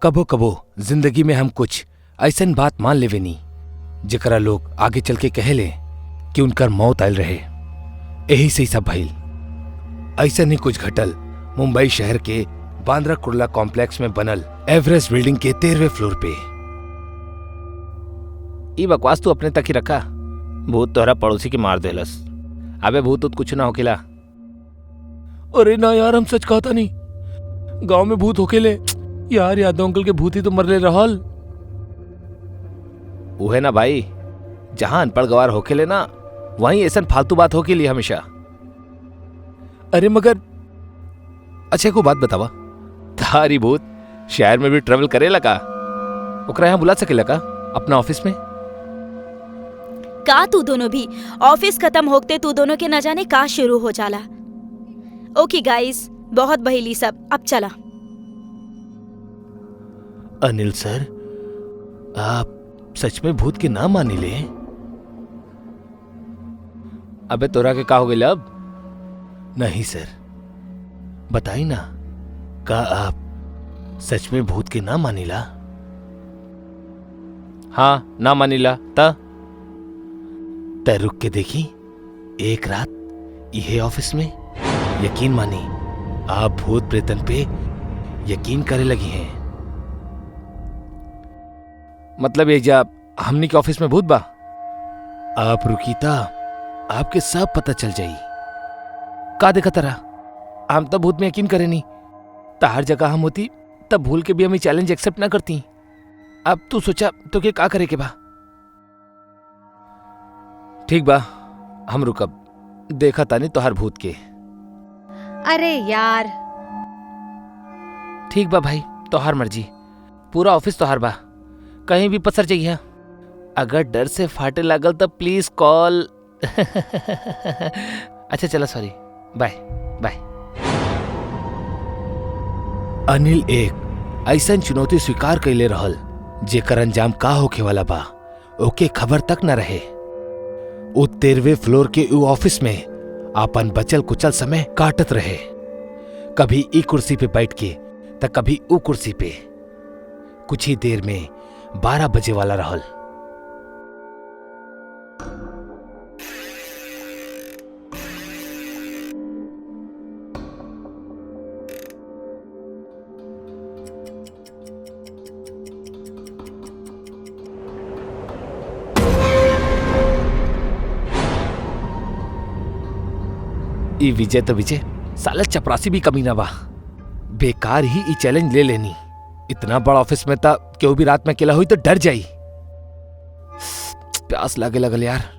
कबो कबो जिंदगी में हम कुछ ऐसन बात मान लेवे नी जेकरा लोग आगे चल के कहे ले कि उनकर मौत आयल रहे। यही से सब भइल। ऐसा नहीं कुछ घटल मुंबई शहर के बांद्रा कुर्ला कॉम्प्लेक्स में बनल एवरेस्ट बिल्डिंग के 13वें फ्लोर पे। ई बकवास तू अपने तक ही रखा। भूत तोहरा पड़ोसी के मार देलस। अबे भूत उत कुछ ना होकेला। अरे ना यार, हम सच कहता नहीं। गांव में भूत होकेले यार, यादव अंकल के भूत ही तो मरले रहल। उहे ना भाई, जहां अनपढ़ गवार होकेले ना वहीं ऐसा फालतू बात होकेली हमेशा। अरे मगर अच्छा को बात बतावा, तारी भूत शहर में भी ट्रेवल करे लगा। ओकरा यहाँ बुला सके लगा अपना ऑफिस में? का तू दोनों भी ऑफिस खत्म होते तू दोनों के न जाने का शुरू हो जाला। ओके गाइस, बहुत बहेली सब, अब चला। अनिल सर, आप सच में भूत के नाम मानी ले? अबे तोरा के का हो गया अब? नहीं सर, बताई ना, का आप सच में भूत के नाम मानीला? हाँ ना मानीला त रुक के देखी एक रात यही ऑफिस में। यकीन मानी, आप भूत प्रेतन पे यकीन करे लगी हैं। मतलब ये जा हमनी के ऑफिस में भूत बा? आप रुकी ता आपके सब पता चल जाई। का देखा तरा, हम तो भूत में यकीन करे नहीं। हर जगह हम होती तब भूल के भी हमें चैलेंज एक्सेप्ट ना करती। अब तू सोचा तो के का करे के बा? ठीक बा, हम रुकब, देखा तानी तोहर भूत के। अरे यार, ठीक बा भाई, तोहर मर्जी। पूरा ऑफिस तोहर बा, कहीं भी पसर जाइए। अगर डर से फाटे लागल तो प्लीज कॉल। अच्छा चला, सॉरी, बाय बाय। अनिल एक ऐसा चुनौती स्वीकार कैले रहल जेकर अंजाम का होके वाला बा ओके खबर तक न रहे। उ 13वें फ्लोर के उ ऑफिस में आपन बचल कुचल समय काटत रहे। कभी ई कुर्सी पे बैठ के तो कभी उ कुर्सी पे। कुछ ही देर में 12 बजे वाला रहल। ई विजय तो विजय, साला चपरासी भी कमी ना बा। बेकार ही ई चैलेंज ले लेनी। इतना बड़ा ऑफिस में था क्यों भी रात में अकेला हुई तो डर जाई। प्यास लागे लगल यार।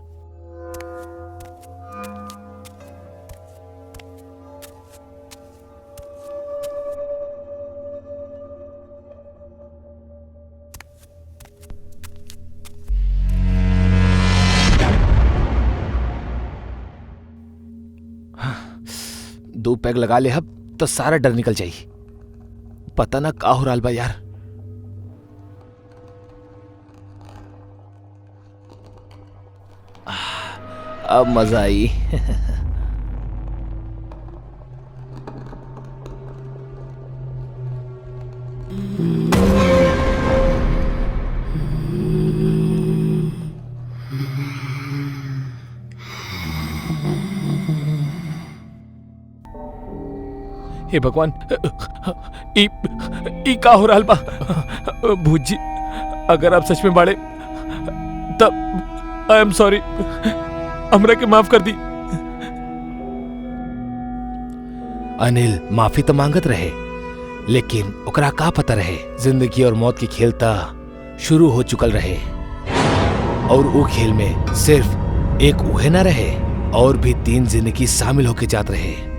दो पैग लगा ले हब तो सारा डर निकल जाई। पता ना का हो रहा बा यार। अब मजा आई। हे भगवान, ई का हो रहा बा? भूत जी, अगर आप सच में बाड़े तब आई एम सॉरी, हमरा के माफ कर दी। अनिल माफी तो मांगत रहे, लेकिन ओकरा का पता रहे जिंदगी और मौत की खेल ता शुरू हो चुकल रहे। और वो खेल में सिर्फ एक उहे ना रहे, और भी 3 जिंदगी शामिल होके जात रहे।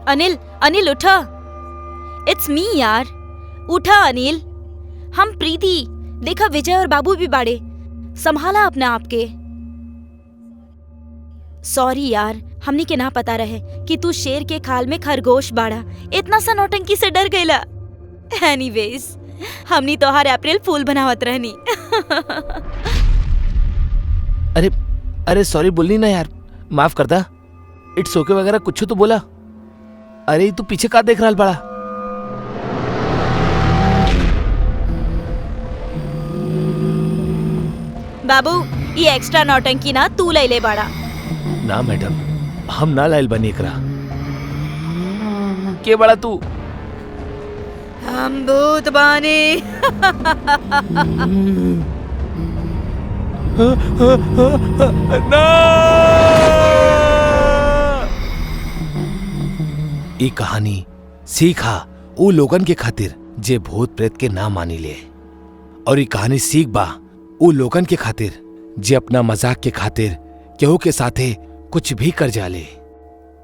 अनिल, अनिल उठा। इट्स मी यार, उठा अनिल। हम प्रीति, देखा विजय और बाबू भी बाड़े, संभाला अपने आप के। सॉरी यार, हमनी के ना पता रहे कि तू शेर के खाल में खरगोश बाड़ा। इतना सा नौटंकी से डर गईला। एनीवेज, हमनी तोहार अप्रैल फूल बनावत रहनी। अरे अरे सॉरी बोलनी ना यार, माफ कर दा। इट्स ओके वगैरह कुछ तो बोला। अरे तू पीछे का देख रहा बड़ा? बाबू ये एक्स्ट्रा नौटंकी ना तू ले बाड़ा। ना मैडम, हम ना लाइल बनी एकरा। के बड़ा तू? हम भूत बानी। ई कहानी सीखा ऊ लोगन के खातिर जे भूत प्रेत के ना मानी ले, और ई कहानी सीख बा ऊ लोगन के खातिर जे अपना मजाक के खातिर केहू के साथे कुछ भी कर जाले।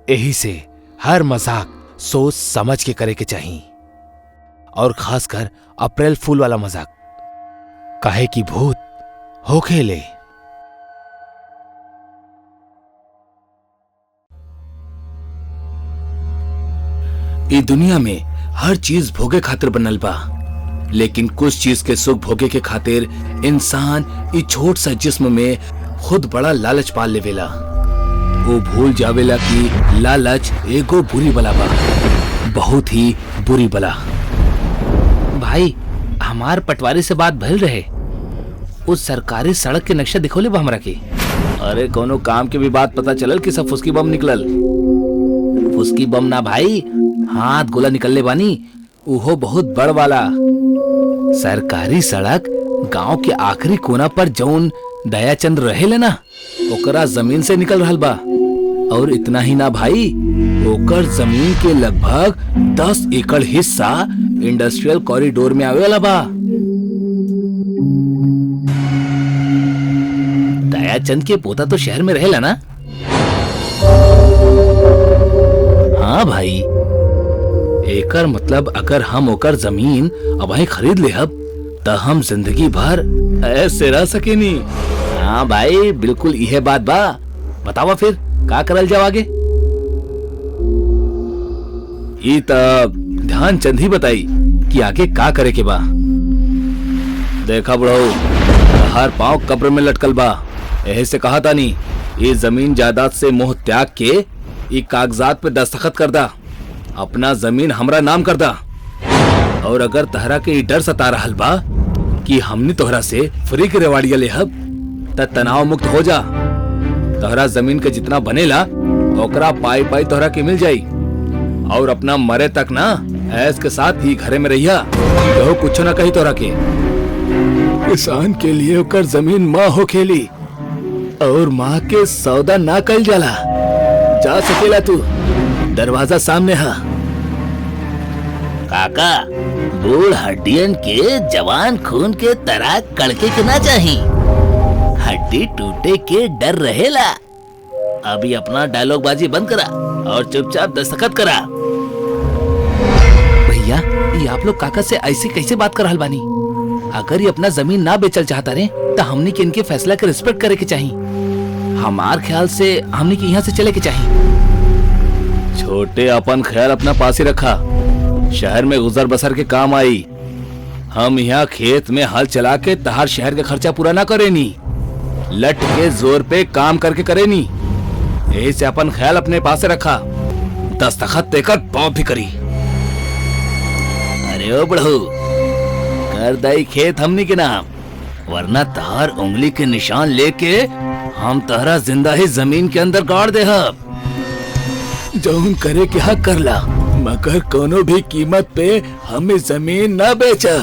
यही से हर मजाक सोच समझ के करे के चाहिए, और खासकर अप्रैल फूल वाला मजाक, काहे कि भूत होखेले। ई दुनिया में हर चीज भोगे खातिर बनल बा, लेकिन कुछ चीज के सुख भोगे के खातिर इंसान ई छोट सा जिस्म में खुद बड़ा लालच पाल लेवेला। वो भूल जावेला कि लालच एगो बुरी बला बा, बहुत ही बुरी बला। भाई हमार पटवारी से बात भइल रहे, उस सरकारी सड़क के नक्शा दिखोले बा हमरा के। अरे कोनो काम के भी बात पता चलल कि सब फुसकी बम निकलल? फुसकी बम ना भाई, हाथ गोला निकलले बानी, उहो बहुत बड़ वाला। सरकारी सड़क गांव के आखिरी कोना पर जौन दयाचंद रहेले ना, ओकरा जमीन से निकल रहल बा। और इतना ही ना भाई, ओकर जमीन के लगभग 10 एकड़ हिस्सा इंडस्ट्रियल कॉरिडोर में आवे वाला बा। दयाचंद के पोता तो शहर में रहेला ना? हाँ भाई, एकर मतलब अगर हम ओकर जमीन अबही खरीद लेहब त हम जिंदगी भर ऐसे रह सकेनी। हाँ भाई बिल्कुल यह बात बा। बतावा फिर का करल जाओ आगे? ई तब ध्यानचंद ही बताई कि आगे का करे के बा। देखा बड़ो, हर पांव कब्र में लटकल बा। यही से कहा था नी, ये जमीन जायदाद से मोह त्याग के ई कागजात पे दस्तखत कर दा, अपना जमीन हमरा नाम कर दा। और अगर तहरा के ई डर सता रहल बा कि हमनी तोहरा से फ्री के रेवाड़िया लेहब, त तनाव मुक्त हो जा। तोहरा जमीन के जितना बनेला ओकरा पाई पाई तोहरा के मिल जाई, और अपना मरे तक ना ऐस के साथ ही घरे में रहिया, कहो कुछ ना कही तोहरा के। किसान के लिए ओकर जमीन माँ हो खेली, और माँ के सौदा ना कल जाला। जा सकेला तू, दरवाजा सामने है। काका, बूढ़ हड्डियन के जवान खून के तरह कड़के के ना चाही, हड्डी टूटे के डर रहेला। अभी अपना डायलॉग बाजी बंद करा और चुपचाप दस्तखत करा। भैया, ये आप लोग काका से ऐसे कैसे बात कर रहल बानी? अगर ये अपना जमीन ना बेचल चाहता रहे तो हमने के इनके फैसला के रिस्पेक्ट करे के चाहिए। हमार ख्याल से हमने के यहाँ से चले के चाहिए। छोटे, अपन ख्याल अपना पास ही रखा, शहर में गुजर बसर के काम आई। हम यहाँ खेत में हल चला के तहार शहर का खर्चा पूरा ना करे नी, लट के जोर पे काम करके करे नी। यही से अपन ख्याल अपने पास रखा, दस्तखत देकर पॉप भी करी। अरे ओ बड़ू, कर दई खेत हमनी के नाम, वरना तहार उंगली के निशान लेके हम तहरा जिंदा ही जमीन के अंदर गाड़ दे। जौन करे के हक करला, मगर कोनो भी कीमत पे हमें जमीन न बेचा।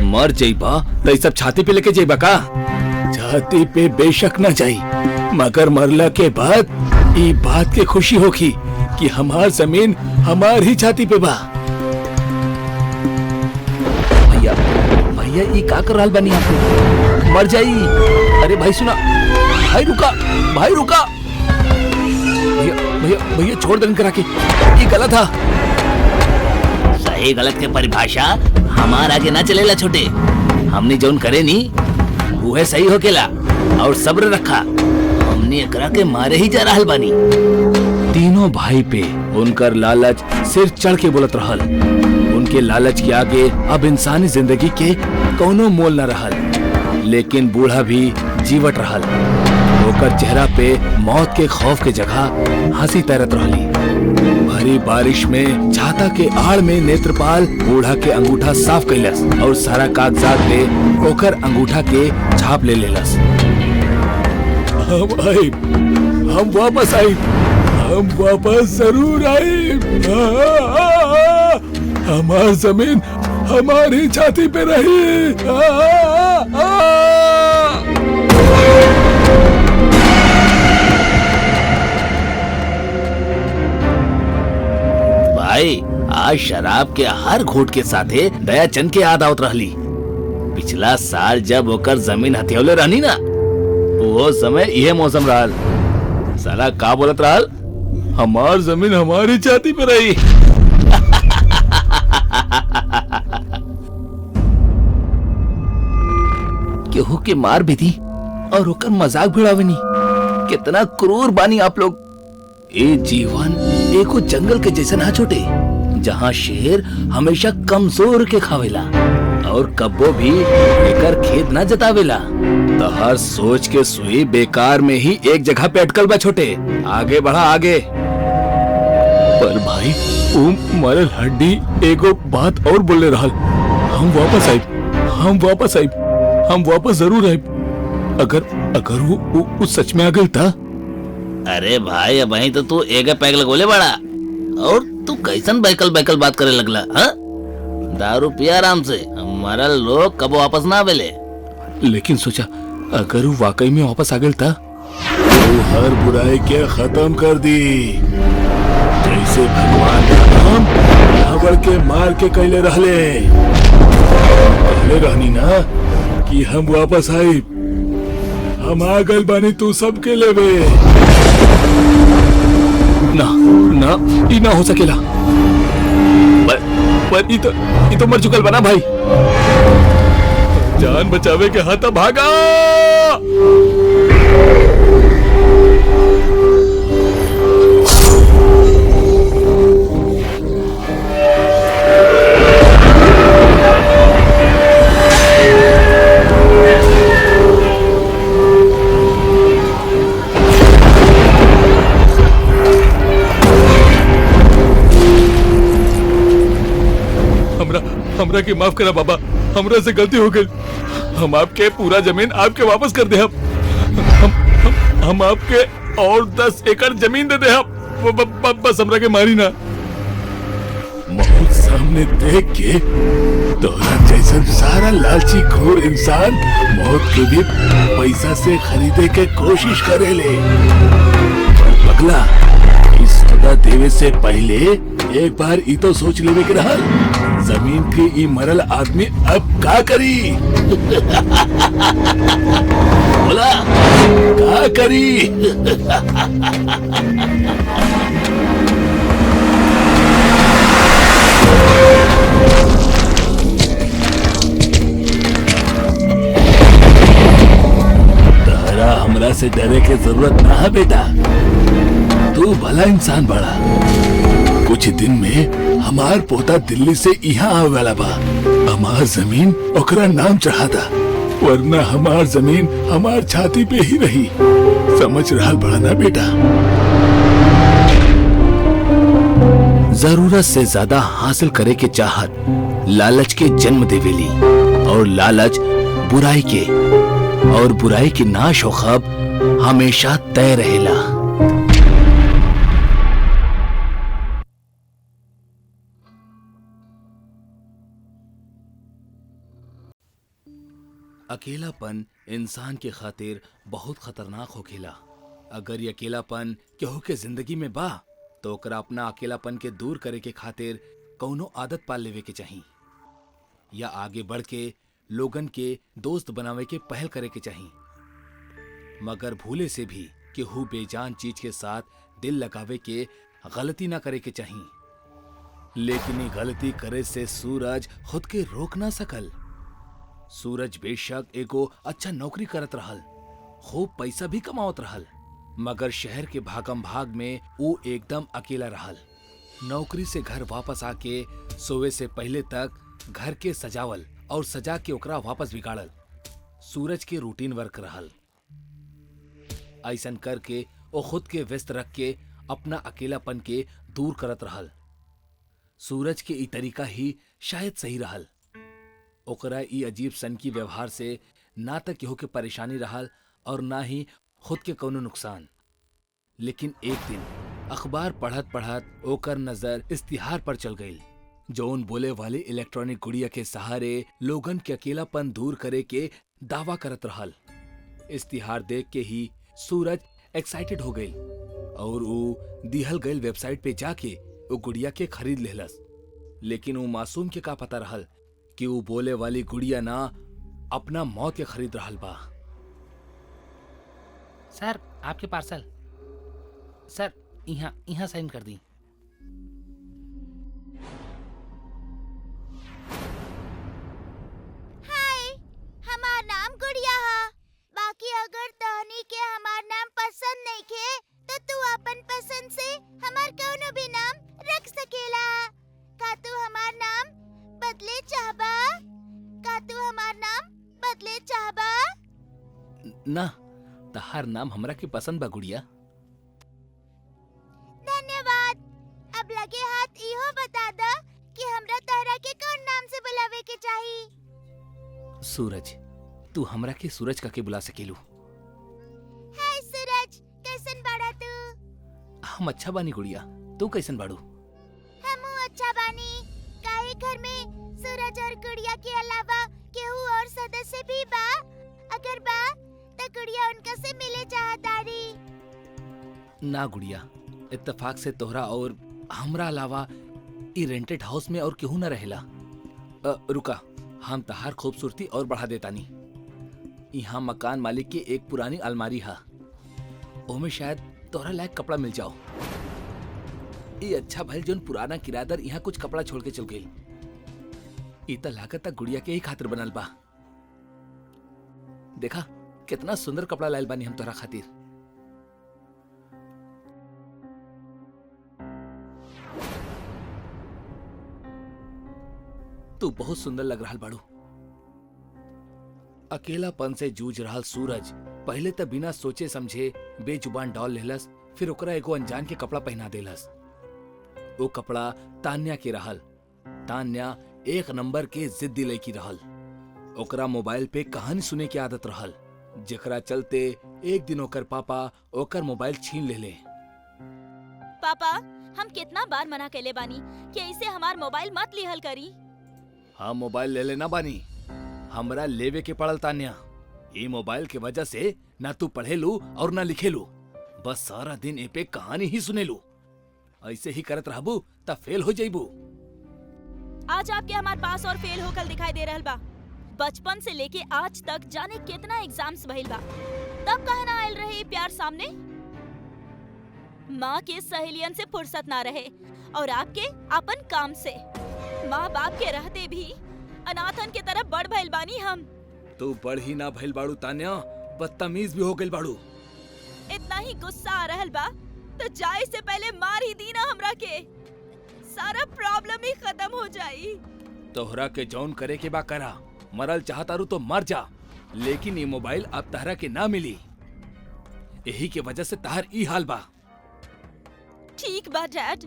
मर जाइबा तो सब छाती पे लेके जाइबा का? छाती पे बेशक न जाई, मगर मरला के बाद ई बात के खुशी होगी कि हमार जमीन हमार ही छाती पे बा। भैया, भैया ई का कर रहल बानी आप? मर जाई। अरे भाई सुना, भाई रुका, भाई रुका। भैया भैया भैया छोड़ दे करा के, ये गलत था। सही गलत के परिभाषा हमार आगे ना चलेला छोटे। हमने जौन करे नी वो सही होकेला, और सब्र रखा। हमने एकरा के मारे ही जा रहल बानी। तीनों भाई पे उनकर लालच सिर चढ़ के बोलत रहल। उनके लालच के आगे अब इंसानी जिंदगी के कोनो मोल न रहल। लेकिन बूढ़ा भी जीवट रहल। ओकर चेहरा पे मौत के खौफ के जगह हंसी तैरत रहली। भरी बारिश में छाता के आड़ में नेत्रपाल बूढ़ा के अंगूठा साफ कैलस और सारा कागजात पे ओकर अंगूठा के छाप ले लेलस। हम वापस आई, हम वापस जरूर आई। हमार जमीन हमारी छाती पे रही। भाई आज शराब के हर घूट के साथे दयाचंद के याद आवत रहली। पिछला साल जब ओकर जमीन हथियौले रहनी ना, वो समय यह मौसम रहल। साला का बोलत रहल, हमार जमीन हमारी छाती पे रही। केहू के मार भी दी और ओकर मजाक भिड़ावनी। कितना क्रूर बानी आप लोग। ए जीवन एको जंगल के जैसन हा छोटे, जहाँ शेर हमेशा कमजोर के खावेला और कब्बो भी एकर खेत ना जतावेला। तो हर सोच के सुई बेकार में ही एक जगह पे अटकल बा छोटे। आगे बढ़ा आगे। पर भाई मरल हड्डी एगो बात और बोले रहल, हम वापस आए, हम वापस आए, हम वापस जरूर आए। अगर वो सच में आ गई था। अरे भाई अब वहीं तो तू एक पैक लगोले बड़ा और तू कैसन बैकल बात करे लगला। हाँ दारू पिया आराम से, हमारा लोग कब वापस ना आवेले। लेकिन सोचा अगर वो वाकई में वापस आ गई था तो हर बुराई के खत्म कर दी। जैसे भगवान राम रावण के मार के कैले रहनी ना कि हम वापस आई, हम आ गए बानी तू सबके लेवे। ना ई ना हो सकेला। पर ई तो मर चुकल बना भाई। जान बचावे के हाथ भागा। हमरा के माफ करा बाबा, हमरा से गलती हो गई। हम आपके पूरा जमीन आपके वापस कर दे। हम आपके और 10 एकड़ जमीन दे दे। बस हमरा के मारी ना। मौत सामने देख के तोरा जैसन सारा लालची खोर इंसान मौत के भी पैसा से खरीदे के कोशिश करेले। पगला इस सदा देवे से पहले एक बार ई तो सोच लेवे के रहल, जमीन के ई मरल आदमी अब का करी। बोला का करी। तारा हमरा से डरे के जरूरत ना है बेटा। तू भला इंसान बड़ा। कुछ दिन में हमार पोता दिल्ली से यहाँ आवे वाला बा। हमार जमीन ओकरा नाम चढ़ा था, वरना हमार जमीन हमार छाती पे ही रही। समझ रहा बड़ा ना बेटा। जरूरत से ज्यादा हासिल करे के चाहत लालच के जन्म देवेली और लालच बुराई के, और बुराई की नाश हो खब हमेशा तय रहेला। अकेलापन इंसान के खातिर बहुत खतरनाक होखेला। अगर ये अकेलापन केहू के जिंदगी में बा तो ओकरा अपना अकेलापन के दूर करे के खातिर कौनो आदत पाल लेवे के चाहिए, या आगे बढ़ के लोगन के दोस्त बनावे के पहल करे के चाहिए। मगर भूले से भी केहू बेजान चीज के साथ दिल लगावे के गलती ना करे के चाहिए। लेकिन ये गलती करे से सूरज खुद के रोक ना सकल। सूरज बेशक एगो अच्छा नौकरी करत रहल, खूब पैसा भी कमावत रहल, मगर शहर के भागम भाग में वो एकदम अकेला रहल। नौकरी से घर वापस आके सोवे से पहले तक घर के सजावल और सजा के ओकरा वापस बिगाड़ल सूरज के रूटीन वर्क रहल। ऐसन करके वो खुद के व्यस्त रख के अपना अकेलापन के दूर करत रहल। सूरज के ई तरीका ही शायद सही रहल। ओकरा ई अजीब सन की व्यवहार से ना तक केहू के परेशानी रहल और ना ही खुद के कोनो नुकसान। लेकिन एक दिन अखबार पढ़त पढ़त ओकर नजर इश्तिहार पर चल गई, जौन बोले वाले इलेक्ट्रॉनिक गुड़िया के सहारे लोगन के अकेलापन दूर करे के दावा करत रहल। इश्तिहार देख के ही सूरज एक्साइटेड हो गई और वो दिहल गई वेबसाइट पे जाके वो गुड़िया के खरीद लेहलस। लेकिन वो मासूम के का पता रहल कि वो बोले वाली गुड़िया ना अपना मौत के खरीद रहल बा। सर आपके पार्सल। सर यहाँ साइन कर दी। हाय, हमार नाम गुड़िया है। बाकी अगर तहनी के हमार नाम पसंद नहीं खे तो तू अपन पसंद से हमार कौनो भी नाम रख सकेला। का तू हमार नाम बदले चाहबा? का तू हमार नाम बदले चाहबा? ना, तहार नाम हमरा के पसंद बा गुड़िया। धन्यवाद। अब लगे हाथ इहो बता दा कि हमरा तहरा के कौन नाम से बुलावे के चाहिए। सूरज, तू हमरा के सूरज का के बुला सकेलू। हाय सूरज, कैसन बाड़ा तू? हम अच्छा बानी गुड़िया, तू कैसन बाड़ू? हमू अच्छा बानी। काहे घर में सूरज और गुड़िया के अलावा केहू और सदस्य भी बा? अगर बा तो गुड़िया उनका से मिले चाहतारी। ना गुड़िया, इत्तेफाक से तोहरा और हमरा अलावा ई रेंटेड हाउस में और केहू न रहेला। रुका, हम तहार खूबसूरती और बढ़ा देतानी। यहाँ मकान मालिक की एक पुरानी अलमारी है, ओमे शायद तोहरा लायक कपड़ा मिल जाओ। ये अच्छा भल जोन पुराना किराएदार यहाँ कुछ कपड़ा छोड़ के चल गई। ई त लागत गुड़िया के ही खातिर बनल बा। देखा कितना सुंदर कपड़ा लायल बानी हम तोहरा खातिर। तू बहुत सुंदर लग रहा बाड़ू। अकेलापन से जूझ रहा सूरज पहले तो बिना सोचे समझे बेजुबान डॉल लेलस, फिर ओकरा एगो अनजान के कपड़ा पहना देलस। वो कपड़ा तान्या के रहल। तान्या एक नंबर के जिद्दी लड़की रहल। ओकरा मोबाइल पे कहानी सुने की आदत रहल, जेकरा चलते एक दिन ओकर पापा ओकर मोबाइल छीन ले। पापा, हम कितना बार मना कैले बानी कि ऐसे हमार मोबाइल मत लिहल करी। हाँ, मोबाइल ले लेना बानी, हमरा लेवे के पड़ल तान्या। ये मोबाइल के वजह से ना तू पढ़ेलू और ना लिखेलू, बस सारा दिन ए पे कहानी ही सुनेलू। ऐसे ही करत रहबू तब फेल हो जाइबू। आज आपके हमार पास और फेल होकर दिखाई दे रहल बा। बचपन से लेके आज तक जाने कितना एग्जाम्स भइल बा, तब कहे ना आयल रहे प्यार सामने। माँ के सहेलियन से फुर्सत ना रहे और आपके अपन काम से। माँ बाप के रहते भी अनाथन के तरफ बढ़ भइल बानी हम। तू बढ़ ही ना भइल बाड़ू तान्या, बदतमीज भी हो गइल बाड़ू। इतना ही गुस्सा आ रहल बा तो जाए से पहले मार ही दी ना हमरा के, सारा प्रॉब्लम ही खत्म हो जाई। तोहरा के जौन करे के बा करा, मरल चाहतारू तो मर जा, लेकिन ये मोबाइल अब तहरा के ना मिली। यही के वजह से तहर ई हाल बा। ठीक बा डैड,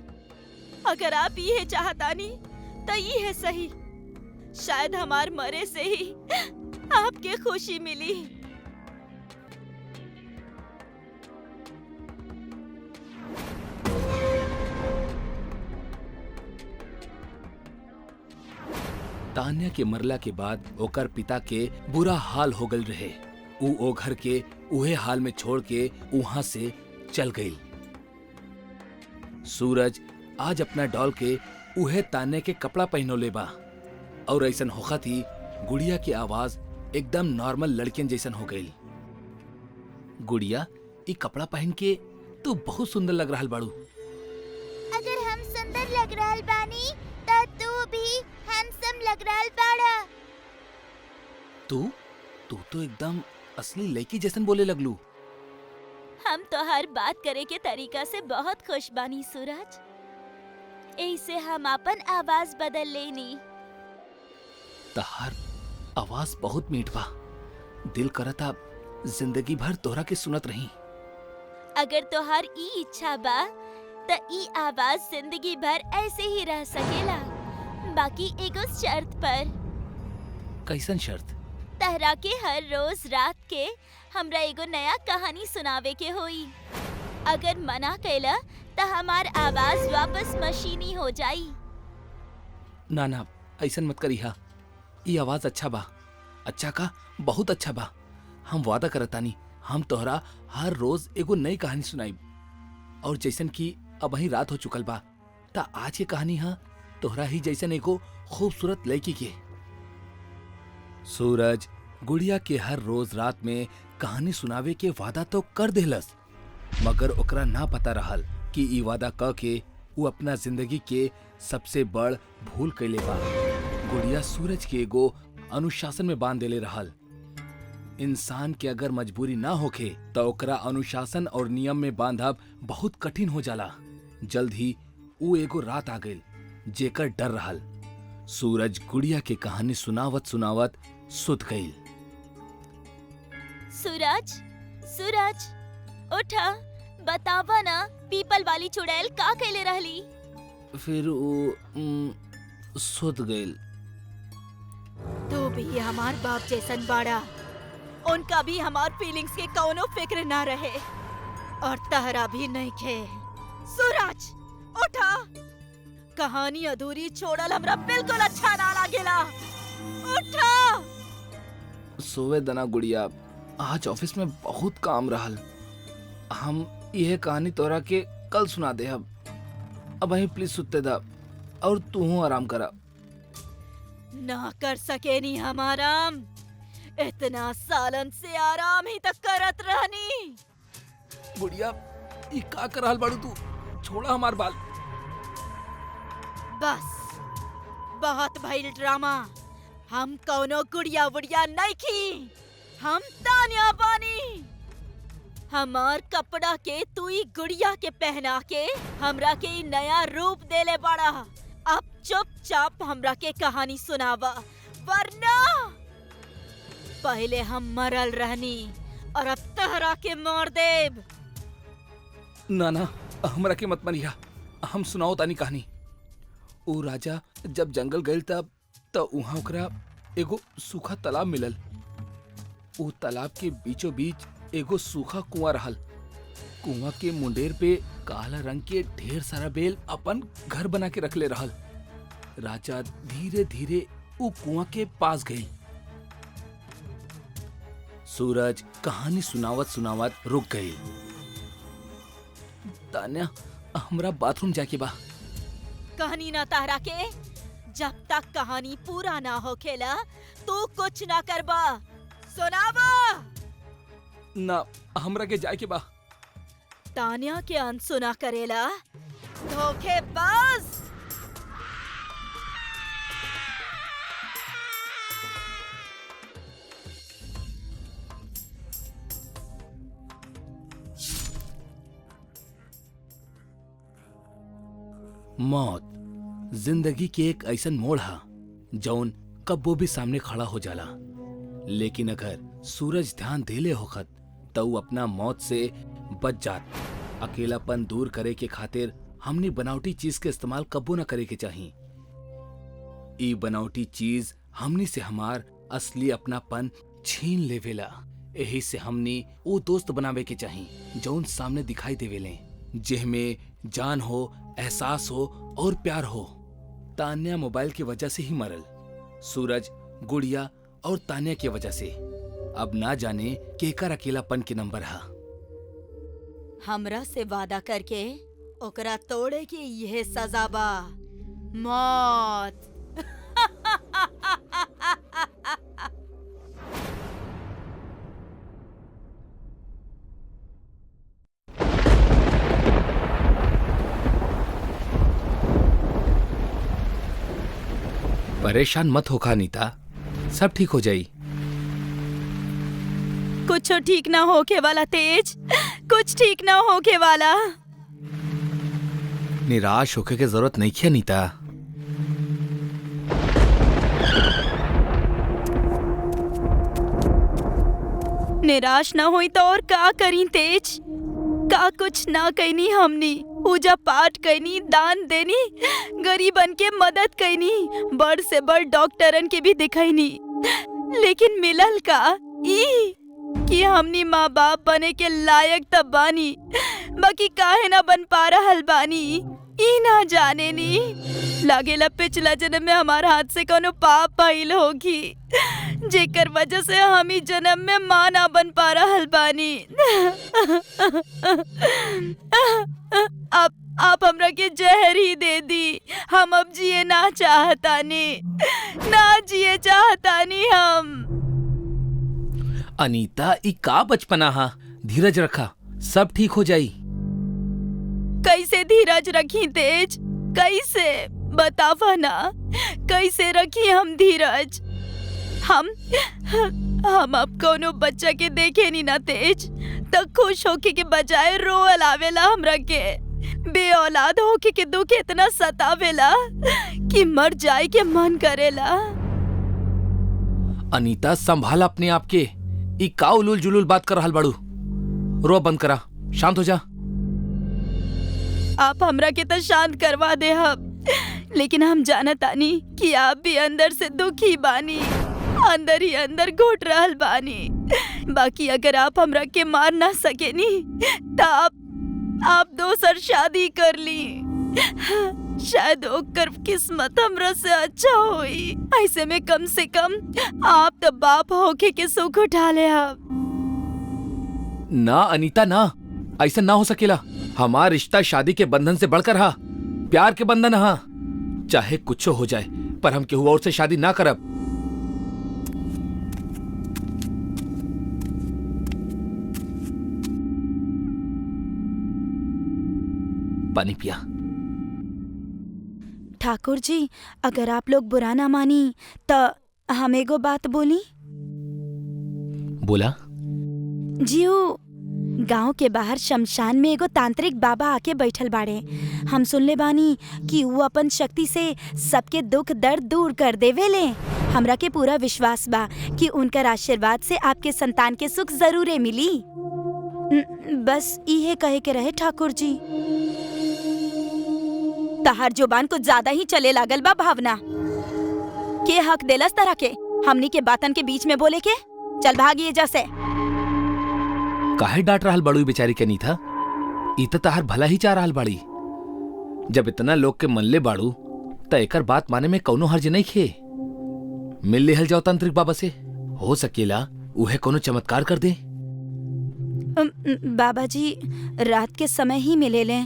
अगर आप ये चाहतानी तो ये है सही। शायद हमार मरे से ही आपके खुशी मिली। तान्या के मरला के बाद ओकर पिता के बुरा हाल हो गल रहे। ओ घर के उहे हाल में छोड़ के वहां से चल गई। सूरज आज अपना डॉल के उहे तान्या के कपड़ा पहनोले बा और ऐसन होखा थी गुड़िया की आवाज एकदम नॉर्मल लड़कियन जैसन हो गई। गुड़िया, ये कपड़ा पहन के तू बहुत सुंदर लग रहा बाड़ू। अगर हम सुंदर लग रहल बानी तो तू भी हैंडसम लग रहल बाड़ा। तू तो एकदम असली लड़की जैसन बोले लगलू। हम तो हर बात करे के तरीका से बहुत खुश बानी सूरज, ऐसे हम अपन आवाज बदल लेनी। तहार आवाज बहुत मीठ बा, दिल करता जिंदगी भर तोहरा के सुनत रही। अगर तोहार ई इच्छा बा त ई आवाज जिंदगी भर ऐसे ही रह सकेला, बाकी एगो शर्त पर। कैसन शर्त? तहरा के हर रोज रात के हमरा एगो नया कहानी सुनावे के होई। अगर मना कैला त हमार आवाज वापस मशीनी हो जाई। ना ना, ऐसन मत करिहा। ई आवाज अच्छा बा, अच्छा का बहुत अच्छा बा। हम वादा करतानी हम तोहरा हर रोज एगो नई कहानी सुनाई। और जैसन कि अब ही रात हो चुकल बा त आज के कहानी हा तोहरा ही जैसन एगो खूबसूरत लड़की के। सूरज गुड़िया के हर रोज रात में कहानी सुनावे के वादा तो कर देलस, मगर ओकरा ना पता रहल कि ई वादा क के वो अपना जिंदगी के सबसे बड़ भूल कैले बा। गुड़िया सूरज के एगो अनुशासन में बांध देले रहल। इंसान के अगर मजबूरी ना होखे तो ओकरा अनुशासन और नियम में बांधब बहुत कठिन हो जाला। जल्द ही वो एगो रात आ गइल जेकर डर रहल। सूरज गुड़िया के कहानी सुनावत सुनावत सुत गइल। सूरज, सूरज उठा, बतावा ना पीपल वाली चुड़ैल का कैले रहली? फिर वो सुत गइल। तू भी हमार बाप जैसन बाड़ा। उनका भी हमार फीलिंग्स के कौनो फिक्र ना रहे और तहरा भी नहीं खे। सूरज उठा, कहानी अधूरी छोड़ल हमरा बिल्कुल अच्छा ना लागेला। उठा। सोवे दना गुड़िया, आज ऑफिस में बहुत काम रहल। हम यह कहानी तोरा के कल सुना दे। अब वहीं प्लीज सुते दा और तू आराम करा। ना कर सके नी हम आराम। इतना सालन से आराम ही तक करत रहनी। गुड़िया ई का करल बाड़ू तू? छोड़ा हमार बाल। बस बहुत भइल ड्रामा। हम कौनो गुड़िया वुड़िया नहीं खी, हम तान्या बानी। हमार कपड़ा के तू ही गुड़िया के पहना के हमरा के नया रूप देले बाड़ा। अब चुपचाप हमरा के कहानी सुनावा, वरना पहले हम मरल रहनी और अब तहरा के मार देब। ना ना, हमरा के मत मरिया। हम सुनाओ तानी कहानी। ओ राजा जब जंगल गइल तब वहां ओकरा एगो सूखा तालाब मिलल। ओ तालाब के बीचों बीच एगो सूखा कुआं रहल। कुआं के मुंडेर पे काला रंग के ढेर सारा बेल अपन घर बना के रखले रहल। राजा धीरे धीरे वो कुआं के पास गई। सूरज कहानी सुनावत सुनावत रुक गई। तान्या, हमरा बाथरूम जाके बा। कहानी ना तहरा के, जब तक कहानी पूरा ना होखेला तू कुछ ना करबा। सुनावा। ना, हमरा के जाए के बा। तान्या के अनसुना करेला, धोखेबाज। मौत जिंदगी के एक ऐसन मोड़ हा जौन कब्बो भी सामने खड़ा हो जाला। लेकिन अगर सूरज ध्यान देले होखत तो वो अपना मौत से बच जात। अकेलापन दूर करे के खातिर हमने बनावटी चीज के इस्तेमाल कब्बो न करे के चाहिए। ई बनावटी चीज हमनी से हमार असली अपनापन छीन लेवेला। यही से हमनी वो दोस्त बनावे के चाहिए जौन सामने दिखाई देवेले, जिसमें जान हो, एहसास हो और प्यार हो। तान्या मोबाइल की वजह से ही मरल। सूरज गुड़िया और तान्या की वजह से। अब ना जाने केकर अकेलापन के नंबर हा। हमरा से वादा करके ओकरा तोड़े की यह सजा बा, मौत। परेशान मत हो नीता, सब ठीक हो जाई। कुछ ठीक ना होके वाला तेज, कुछ ठीक ना होके वाला। निराश होके की जरूरत नहीं है नीता। निराश ना हुई तो और का करी तेज? का कुछ ना कैनी हमनी, पूजा पाठ कैनी, दान देनी, गरीबन के मदद कैनी, बड़ से बड़ डॉक्टरन के भी दिखैनी, लेकिन मिलल का ई कि हमनी माँ बाप बने के लायक तब बानी, बाकी काहे ना बन पा रहल बानी ई ना जाने नी। लागेला पिछला जन्म में हमार हाथ से कोनो पाप भइल होगी, जेकर वजह से हम ही जन्म में माँ ना बन पा रहल बानी। आप हमरा के जहर ही दे दी, हम अब जिए ना चाहतानी, ना जिए चाहतानी हम। अनीता, ई का बचपना हा, धीरज रखा, सब ठीक हो जाई। कैसे धीरज रखी तेज, कैसे बतावा ना, कैसे रखी हम धीरज। हम अब कोनो बच्चा के देखे नी ना तेज, तो खुश होके के बजाय रोअल आवेला हमरा के। बेऔलाद होके के दुख इतना सतावेला कि मर जाए के मन करेला। अनीता, संभाल अपने आप के, ई का उलूल जुलूल बात कर रहल बाड़ू। रो बंद करा, शांत हो जा। आप हमरा के तो शांत करवा दे हम, लेकिन हम जानतानी कि आप भी अंदर से दुखी बानी, अंदर ही अंदर घुट रहल बानी। बाकी अगर आप हमरा के मार ना सकेनी तो आप दोसर शादी कर ली, शायद ओकर किस्मत हमरा से अच्छा होई। ऐसे में कम से कम आप तो बाप होके के सुख उठा ले। आप ना अनीता, ना, ऐसा ना हो सकेला। हमार रिश्ता शादी के बंधन से बढ़कर हा, प्यार के बंधन हा। चाहे कुछ हो जाए, पर हम केहू और से शादी ना करब। पानी पिया। ठाकुर जी, अगर आप लोग बुरा ना मानी तो हम एगो बात बोली। बोला। जीऊ, गांव के बाहर शमशान में एगो तांत्रिक बाबा आके बैठल बाड़े। हम सुनले बानी कि वो अपन शक्ति से सबके दुख दर्द दूर कर देवेले। हमरा के पूरा विश्वास बा कि उनकर आशीर्वाद से आपके संतान के सुख जरूरे मिली। बस इहे कहे के रहे ठाकुर जी। तहार जुबान कुछ ज्यादा ही चले लागल बा भावना। के हक देलस तरह के हमनी के बातन के बीच में बोले के? चल भागिए जैसे। काहे डांट रहल बाड़ू बेचारी के? नहीं था ई तो तहार भला ही चाह रहल बाड़ी। जब इतना लोग के मनले बाड़ू त एकर बात माने में कौनो हर्ज नहीं खे। मिल लेहल जाओ तांत्रिक बाबा से, हो सकेला उहे कोनो चमत्कार कर दे। बाबा जी रात के समय ही मिले ले।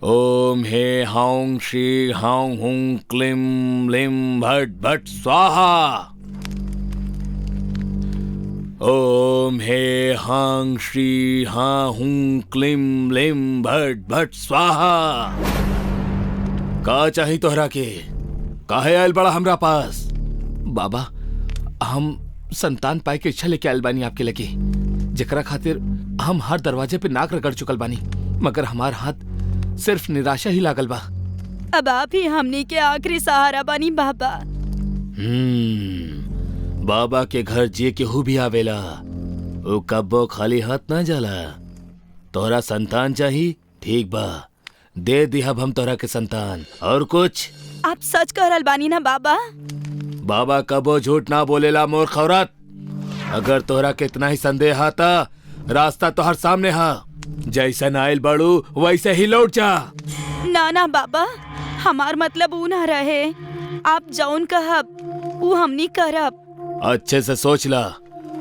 ओम हे हाउं श्री हाउं हुं क्लीं लिं भट भट स्वाहा। ओम हे हां श्री हां हुं क्लीं लिं भट भट स्वाहा। का चाही तोहरा के? काहे आयल बड़ा हमरा पास? बाबा, हम संतान पाए के इच्छा लेके आयल बानी आपके लगे, जेकरा खातिर हम हर दरवाजे पे नाक रगड़ चुकल बानी, मगर हमार हाथ सिर्फ निराशा ही लागल बा। अब आप ही हमनी के आखिरी सहारा बानी बाबा। बाबा के घर जे केहू भी आवेला वो कब्बो खाली हाथ ना जाला। तोहरा संतान चाही? ठीक बा, दे दिहब हम तोहरा के संतान। और कुछ? आप सच कह रहल बानी ना बाबा? बाबा कबो झूठ ना बोलेला मूर्ख औरत। अगर तोहरा के इतना ही संदेह आता, रास्ता तोहर सामने हा। जैसन आयल बड़ू वैसे ही लौट जा। ना ना बाबा, हमार मतलब ऊ ना रहे। आप जौन कहब ऊ हमनी करब। अच्छे से सोच ला,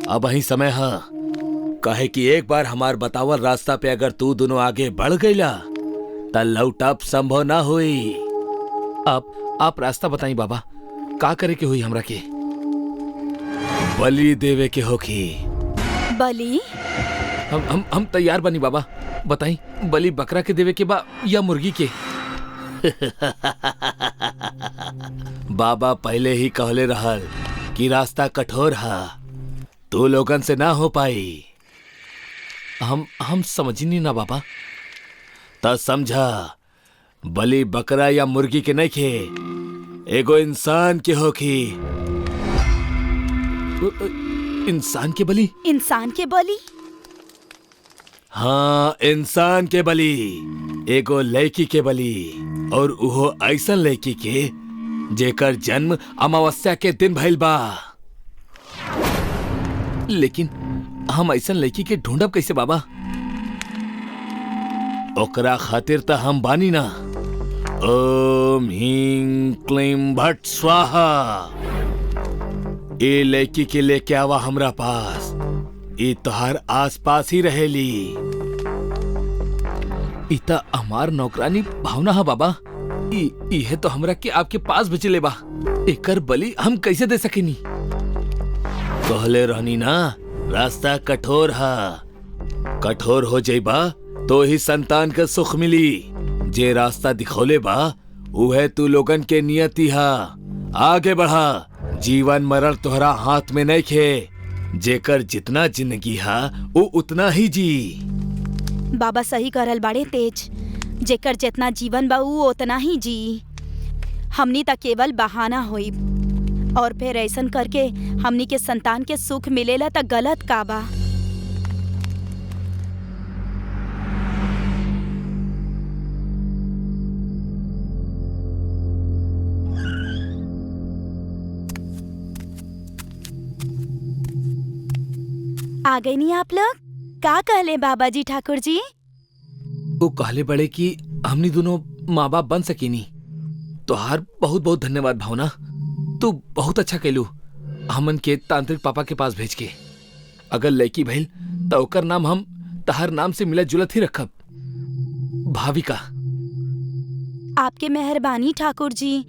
अब वही समय है। कहे कि एक बार हमार बतावल रास्ता पे अगर तू दोनों आगे बढ़ गईला त लौटब संभव ना हुई। आप रास्ता बताई बाबा, का करे के हुई हमरा के? बलि देवे के होखी। बलि? हम तैयार बनी बाबा, बताई बलि बकरा के देवे के बा या मुर्गी के? बाबा पहले ही कहले रहल कि रास्ता कठोर है, तू लोगन से ना हो पाई। हम समझनी ना बाबा। त समझा, बलि बकरा या मुर्गी के नहीं खे, एगो इंसान के होखी। इंसान के बलि? इंसान के बलि? हाँ, इंसान के बलि, एगो लड़की के बलि, और उहो ऐसन लड़की के जेकर जन्म अमावस्या के दिन भइल बा। लेकिन हम ऐसन लड़की के ढूंढब कैसे बाबा? ओकरा खातिर त हम बानी ना। ओम ह्रीं क्लीं भट स्वाहा। ए लड़की के लेके आवा हमरा पास। ई तोहार आस पास ही रहेली। इता हमार नौकरानी भावना है बाबा। इहे तो हमरा के आपके पास भेजले बा। एकर बलि हम कैसे दे सकेनी? कहले रहनी ना, रास्ता कठोर है। कठोर हो जाइबा तो ही संतान के सुख मिली। जे रास्ता दिखौले बा उहे तू लोगन के नियति हा। आगे बढ़ा। जीवन मरण तोहरा हाथ में नहीं खे। जेकर जितना जिंदगी हा वो उतना ही जी। बाबा सही करल बाड़े तेज। जेकर जितना जीवन बा ऊ उतना ही जी। हमनी त केवल बहाना होई, और फिर ऐसन करके हमनी के संतान के सुख मिलेला त गलत का बा? आ गई नहीं आप लोग? का कहले बाबा जी ठाकुर जी? वो कहले बड़े कि हमनी दोनों माँ बाप बन सकेनी। तोहार बहुत बहुत धन्यवाद भावना। तू बहुत अच्छा कैलू हमन के तांत्रिक पापा के पास भेज के। अगर लड़की भइल तो ओकर नाम हम तहार नाम से मिलत जुलत ही रखब, भाविका। आपके मेहरबानी ठाकुर जी,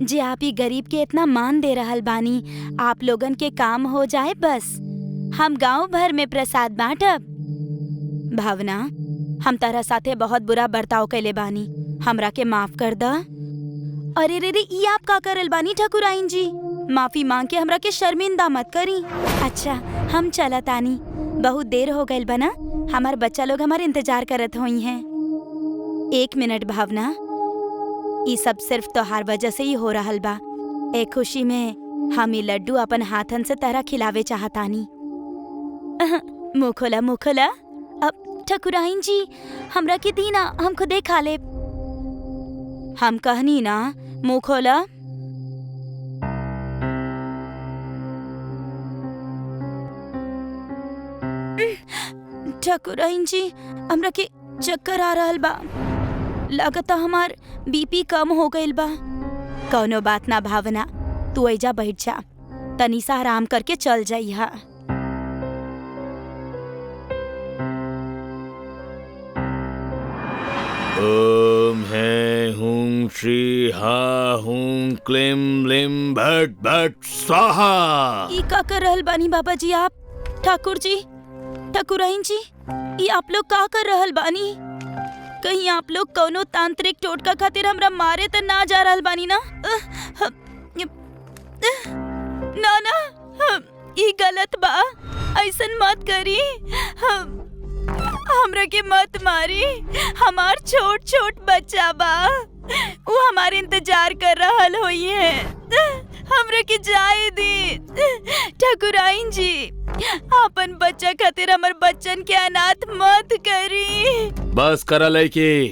जे आप ही गरीब के इतना मान दे रहल बानी। आप लोगन के काम हो जाए बस। हम गांव भर में प्रसाद बांटब। भावना, हम तारा साथे बहुत बुरा बर्ताव कैले बानी, हमरा के माफ कर द। अरे रे रे, ये आप का करल बानी ठाकुराइन जी? माफी मांग के हमरा के शर्मिंदा मत करी। अच्छा, हम चलत आनी। बहुत देर हो गइल बना। हमार बच्चा लोग हमारे इंतजार करत होई हैं। 1 मिनट भावना, ये सब सिर्फ तोहार वजह से ही हो रहल बा। एक खुशी में हम ये लड्डू अपन हाथन से तरह खिलावे चाहतानी। मुँह खोला, मुँह खोला। अब ठाकुराइन जी, हमरा के दी ना, हम खुदे खा ले। हम कहनी ना, मुँह खोला। ठाकुराइन जी, हमरा के चक्कर आ रहल बा। लगता हमार बीपी कम हो गइल बा। कौनो बात ना भावना, तू ऐजा बैठ जा, तनी सा आराम करके चल जाइहा। ओम है हूं श्री हा हूं क्लीं लिम भट भट स्वाहा। ई का कर रहल बानी बाबा जी आप? ठाकुर जी, ठाकुराइन जी, ई आप लोग का कर रहल बानी? कहीं आप लोग कौनो तांत्रिक टोटका खातिर हमरा मारे त ना जा रहल बानी ना? ना ना, ई गलत बा। ऐसन मत करी। हमरा के मत मारी। हमार छोट छोट बच्चा बा, वो हमारे इंतजार कर रहल होई है। हमरा के जाए दी। ठाकुराइन जी, अपन बच्चा खातिर हमर बच्चन के अनाथ मत करी। बस करा लड़की,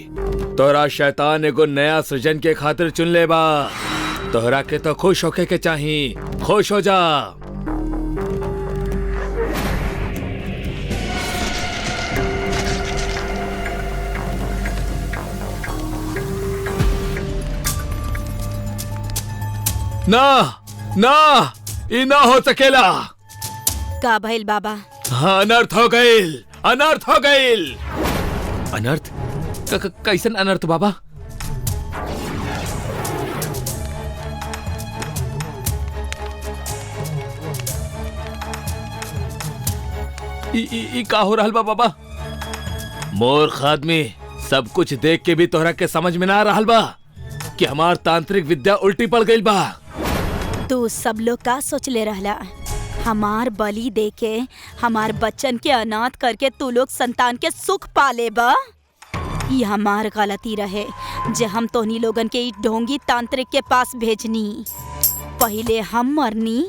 तोहरा शैतान एगो नया सृजन के खातिर चुन ले बा। तोहरा के तो खुश होके के चाही। खुश हो जा। ना ना, ई ना हो सकेला। का भइल बाबा? हाँ, अनर्थ हो गइल, अनर्थ हो गइल। अनर्थ? कैसन अनर्थ बाबा? ई का हो रहल बा बाबा? मूर्ख आदमी, सब कुछ देख के भी तोहरा के समझ में ना रहल बा कि हमार तांत्रिक विद्या उल्टी पड़ गइल बा। तू सब लोग का सोच ले रहला? हमार बलि देके हमार बच्चन के अनाथ करके तू लोग संतान के सुख पाले बा। ये हमार गलती रहे जे हम तोहनी लोगन के ई ढोंगी तांत्रिक के पास भेजनी। पहले हम मरनी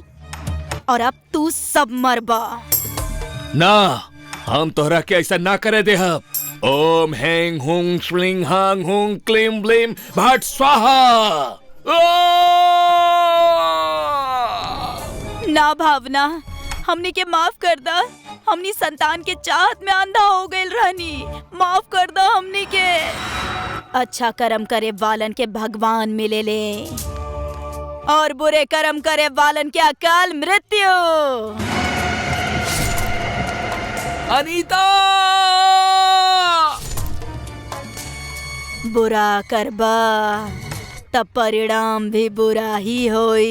और अब तू सब मरबा। ना, हम तोहरा के ऐसा ना करे दे। ओम हैंग हुंग श्लिंग हांग हुंग क्लीम ब्लीम भट स्वाहा। ना भावना, हमनी के माफ कर दा। हमनी संतान के चाहत में अंधा हो गइल रहनी। माफ कर दा हमनी के। अच्छा कर्म करे वालन के भगवान मिले ले और बुरे कर्म करे वालन के अकाल मृत्यु। अनीता! बुरा करबा तब परिणाम भी बुरा ही होई।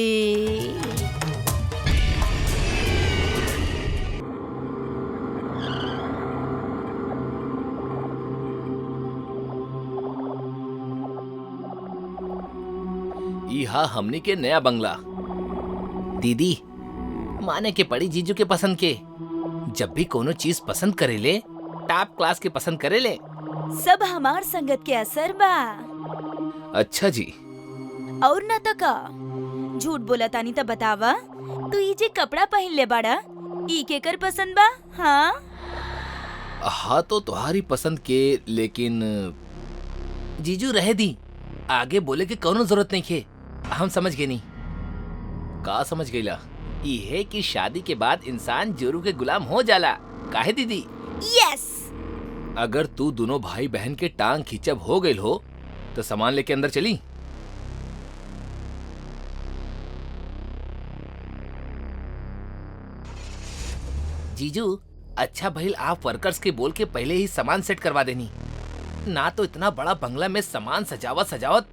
इहा हमनी के नया बंगला। दीदी, माने के पड़ी जीजू के पसंद के। जब भी कोनो चीज पसंद करेले टॉप क्लास के पसंद करेले। सब हमार संगत के असर बा। अच्छा जी। और न त का झूठ बोला तानी त बतावा। तू ई जे कपड़ा पहन ले बाड़ा ई केकर पसंद बा? हाँ तो तुम्हारी पसंद के, लेकिन जीजू रहे दी। आगे बोले के कोनो जरूरत नहीं खे। हम समझ गए नहीं। का समझ गईला? ये कि शादी के बाद इंसान जोरू के गुलाम हो जाला। काहे दीदी? यस। अगर तू दोनों भाई बहन के टांग खींचब हो गई हो तो सामान लेके अंदर चली। जीजू, अच्छा भइल आप वर्कर्स के बोल के पहले ही सामान सेट करवा देनी। ना तो इतना बड़ा बंगला में सामान सजावत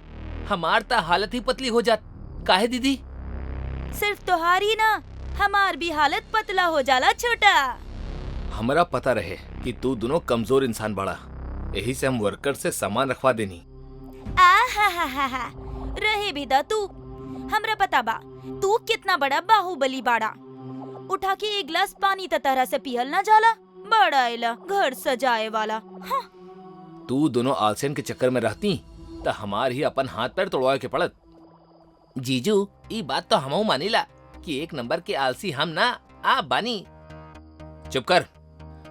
हमार ता हालत ही पतली हो जात। काहे दीदी? सिर्फ तोहारी ना, हमार भी हालत पतला हो जाला छोटा। हमरा पता रहे कि तू दोनों कमजोर इंसान बड़ा, यही से हम वर्कर से सामान रखवा देनी। आहा, रहे भी दा तू। हमरा पता बा तू कितना बड़ा बाहुबली बाड़ा। उठा के एक गिलास पानी त तरह से पियल ना जाला। बड़ा आइला घर सजाए वाला। हाँ। तू दोनों आलसेन के चक्कर में रहती तो हमार ही अपन हाथ पैर तोड़वाए के पड़त। जीजू, ई बात तो हमहू मानीला कि एक नंबर के आलसी हम ना आप बानी। चुप कर।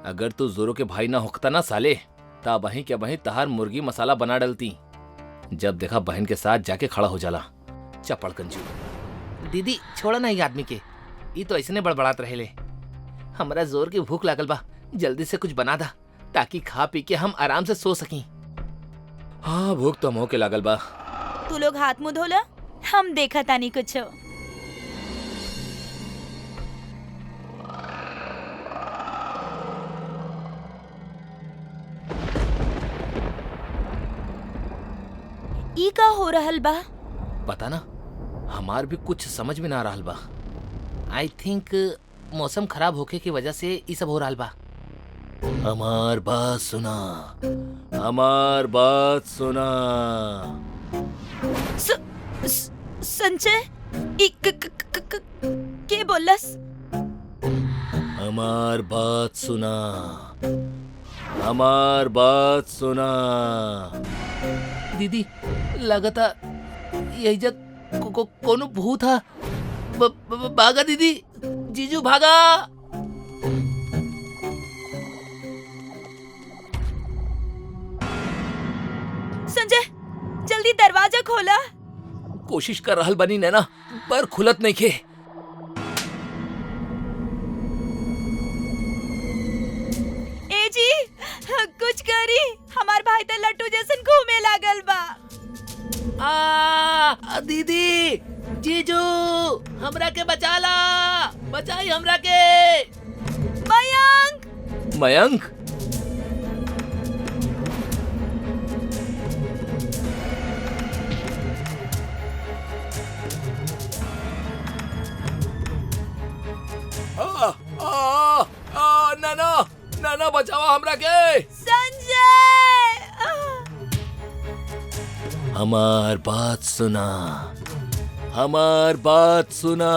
अगर तू जोरो के भाई ना होता ना साले, ता वहीं के वहीं तहार मुर्गी मसाला बना डलती। जब देखा बहन के साथ जाके खड़ा हो जाला। चपड़ कंजू। दीदी छोड़ा ना ये आदमी के, ये तो ऐसे बड़बड़ात रहेले। हमरा जोर की भूख लागल बा, जल्दी से कुछ बना दा ताकि खा पी के हम आराम से सो सकी। हाँ, भूख तो हमो के लागल बा। तू लोग हाथ मुंह धोला, हम देखा तानी कुछ। ई का हो रहल बा? पता ना, हमार भी कुछ समझ में ना आ रहल बा। आई थिंक मौसम खराब होके की वजह से ये सब हो रहल बा। हमार बात सुना, हमार बात सुना। संजय, के बोलस? हमार बात सुना, हमार बात सुना। दीदी, लगता यही जग कोनो भूत था। भागा दीदी, जीजू भागा। संजय, जल्दी दरवाजा खोला। कोशिश कर रहल बनी नैना, पर खुलत नहीं खे। ए जी, कुछ करी। हमार भाई तो लट्टू जैसन घूमे लागल बा। दीदी, जीजू, हमरा के बचाला, बचाई हमरा के। मयंक, मयंक? नाना, नाना बचाओ हमरा के। संजय, हमार बात सुना, हमार बात सुना।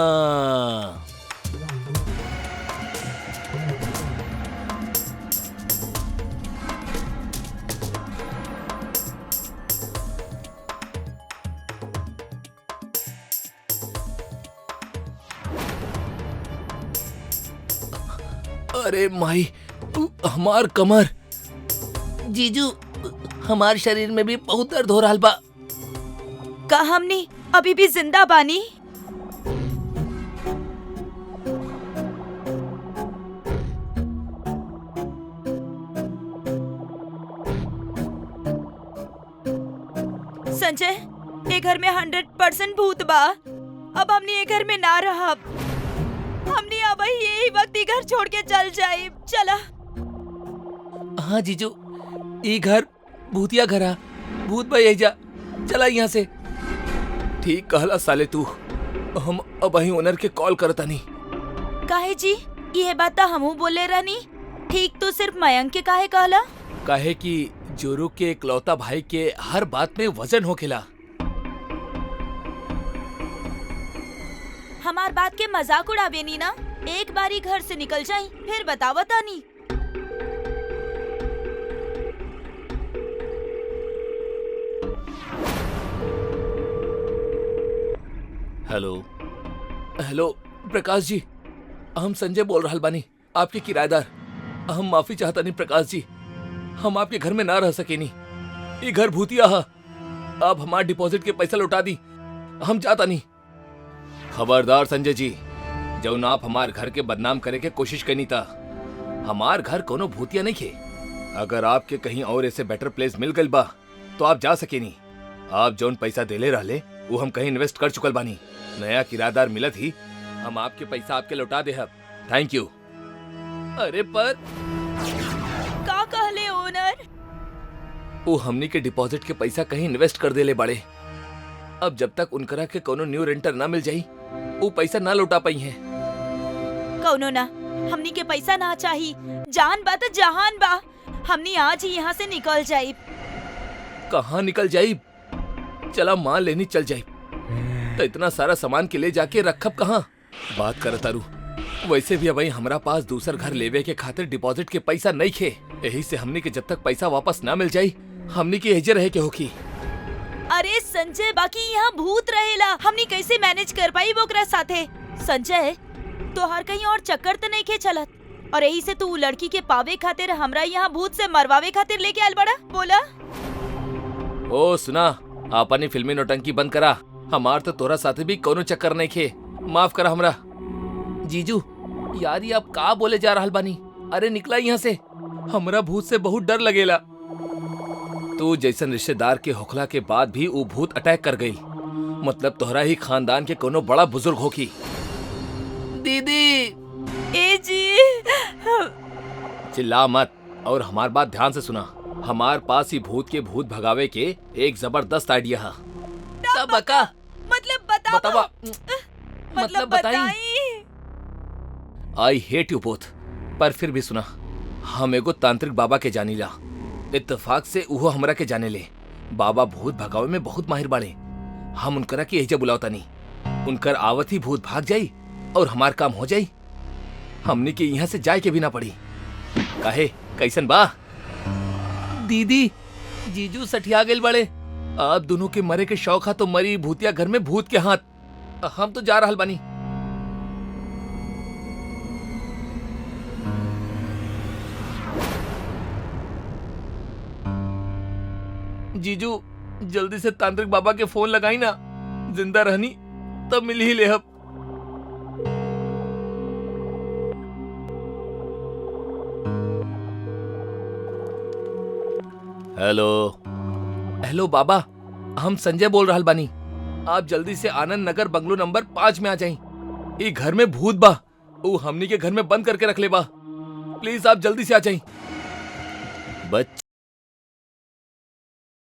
अरे माई, हमार कमर। जीजू, हमार शरीर में भी बहुत दर्द हो रहा बा। का हमनी अभी भी जिंदा बानी? संजय, ये घर में 100% भूत बा। अब हमनी ये घर में ना रहा। हमनी अब यही वक्त ही घर छोड़ के चल जाए। चला। हाँ जीजू, ई घर भूतिया घर आ। भूत भाई जा, चला यहाँ से। ठीक कहला साले तू। हम अब ही ओनर के कॉल करता नहीं। काहे जी? ये बात हमहू बोले रहनी। ठीक तो सिर्फ मयंक के काहे कहला? काहे कि जोरू के इकलौता भाई के हर बात में वजन होखेला। हमार बात के मजाक उड़ावे नी ना। एक बारी घर से निकल जाई, फिर बतावता नी। हेलो हेलो प्रकाश जी, हम संजय बोल रहा बानी, आपके किराएदार। हम माफी चाहता नहीं प्रकाश जी, हम आपके घर में ना रह सके नहीं। ये घर भूतिया है। आप हमारे डिपॉजिट के पैसा लौटा दी, हम जाता नहीं। खबरदार संजय जी, जौन आप हमार घर के बदनाम करे के कोशिश करनी था। हमार घर कोनो भूतिया नहीं खे। अगर आपके कहीं और ऐसे बेटर प्लेस मिल गई बा तो आप जा सके नहीं। आप जौन पैसा देले रहले वो हम कहीं इन्वेस्ट कर चुकल बानी। नया किराएदार मिलत ही हम आपके पैसा आपके लौटा दे। Thank you. अरे पर का कहले ओनर? वो हमनी के डिपॉजिट के पैसा कहीं इन्वेस्ट कर देले बड़े। अब जब तक उनकरा के कोनो न्यू रेंटर ना मिल जाई वो पैसा ना लौटा पाई है। कौनो ना, हमनी के पैसा ना चाहिए। जान बा तो जहान बा। हमनी आज ही यहाँ से निकल जाई। कहाँ निकल जाई? चला मान लेनी चल जाई तो इतना सारा सामान के ले जाके रखब कहाँ? बात कर तारू। वैसे भी अब हमरा पास दूसर घर लेवे के खातिर डिपॉजिट के पैसा नहीं खे। यही से हमनी के जब तक पैसा वापस ना मिल जाई हमनी के एजे रहे के होकी। अरे संजय, बाकी यहाँ भूत रहेला। हमनी कैसे मैनेज कर पाई ओकरा साथे? संजय, तोहार कहीं और चक्कर तो नहीं खे चलत? और यही से तू लड़की के पावे खातिर हमरा यहाँ भूत से मरवावे खातिर लेके आयल बड़ा? बोला। ओ सुना, आपनी फिल्मी नौटंकी बंद करा। हमार तो तोरा साथे भी कोनो चक्कर नहीं खे। माफ करा हमरा। जीजू यार, ये आप का बोले जा रहल बानी? अरे निकला यहाँ से, हमरा भूत से बहुत डर लगेला। तू जैसन रिश्तेदार के होखला के बाद भी वो भूत अटैक कर गई। मतलब तोहरा ही खानदान के कोनो बड़ा बुजुर्ग होकी। दीदी ए जी, चिल्ला मत और हमार बात ध्यान से सुना। हमार पास ही भूत के भूत भगावे के एक जबरदस्त आइडिया है। तब बका मतलब बता। बतावा मतलब बताई। I hate you both. पर फिर भी सुना, हम एगो तांत्रिक बाबा के जानीला। इत्तेफाक से उहो हमरा के जाने ले। बाबा भूत भगावे में बहुत माहिर बाड़े। हम उनकरा के एजे बुलावता नहीं। उनकर आवत ही भूत भाग जाई और हमार काम हो जाई। हमने के यहाँ से जाए के भी ना पड़ी। काहे, कैसन बा? दीदी जीजू सठिया गेल बड़े। आप दोनों के मरे के शौक हा तो मरी भूतिया घर में भूत के हाथ। हम तो जा रहल बानी। जीजू जल्दी से तांत्रिक बाबा के फोन लगाई ना। जिंदा रहनी तब मिल ही ले। अब हेलो हेलो बाबा, हम संजय बोल रहल बानी। आप जल्दी से आनंद नगर बंगलो नंबर 5 में आ जाएं। ये घर में भूत बा। वो हमनी के घर में बंद करके रख ले बा। प्लीज आप जल्दी से आ जाएं।